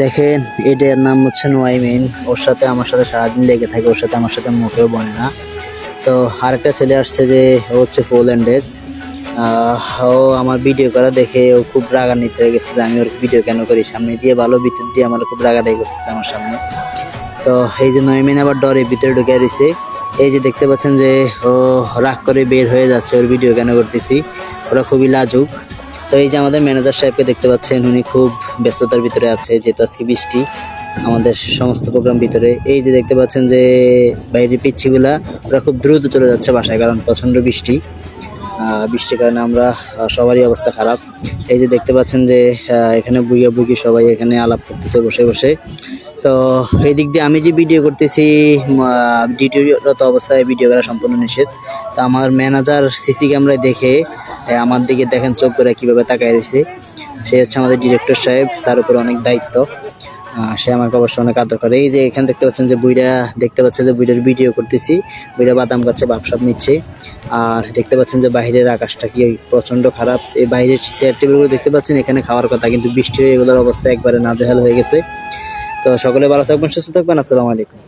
দেখেন এটার নাম হচ্ছে নোয়াইমিন। ওর সাথে আমার সাথে সারাদিন লেগে থাকে, ওর সাথে আমার সাথে মুখেও বলে না। তো আরেকটা ছেলে আসছে যে ও হচ্ছে পোল্যান্ডের। ও আমার ভিডিও করা দেখে ও খুব রাগান্বিত হয়ে গেছে যে আমি ওর ভিডিও কেন করি, সামনে দিয়ে ভালো ভিতর দিয়ে আমার খুব রাগারাগি করতেছে আমার সামনে। তো এই যে নোয়াইমিন আবার ডরে ভিতরে ঢুকে রয়েছে। এই যে দেখতে পাচ্ছেন যে ও রাগ করে বের হয়ে যাচ্ছে ওর ভিডিও কেন করতেছি। ওরা খুবই লাজুক। তো এই যে আমাদের ম্যানেজার সাহেবকে দেখতে পাচ্ছেন, উনি খুব ব্যস্ততার ভিতরে আছে যেহেতু আজকে বৃষ্টি আমাদের সমস্ত প্রোগ্রাম ভিতরে। এই যে দেখতে পাচ্ছেন যে বাইরের পিচ্ছিগুলা ওরা খুব দ্রুত চলে যাচ্ছে বাসায়, কারণ প্রচণ্ড বৃষ্টি। বৃষ্টির কারণে আমরা সবারই অবস্থা খারাপ। এই যে দেখতে পাচ্ছেন যে এখানে বুইয়া বুগি সবাই এখানে আলাপ করতেছে বসে বসে। তো এই দিক দিয়ে আমি যে ভিডিও করতেছি ডিউটিরত অবস্থায় ভিডিও করা সম্পূর্ণ নিষেধ। তো আমার ম্যানেজার সিসি ক্যামেরায় দেখে আমার দিকে দেখেন চোখ করে কীভাবে তাকায় রয়েছে। সে হচ্ছে আমাদের ডিরেক্টর সাহেব, তার উপর অনেক দায়িত্ব। সে আমাকে অবশ্য অনেক আদর করে। এই যে এখানে দেখতে পাচ্ছেন যে বুইরা দেখতে পাচ্ছে যে বুইরার ভিডিও করতেছি, বুইরা বাদাম খাচ্ছে, ভাবসাব নিচ্ছে। আর দেখতে পাচ্ছেন যে বাইরের আকাশটা কি প্রচণ্ড খারাপ। এই বাইরের চেয়ার টেবিলগুলো দেখতে পাচ্ছেন এখানে খাওয়ার কথা, কিন্তু বৃষ্টি হয়ে এগুলোর অবস্থা একবারে নাজেহাল হয়ে গেছে। তো সকলে ভালো থাকবেন, সুস্থ থাকবেন। আসসালামু আলাইকুম।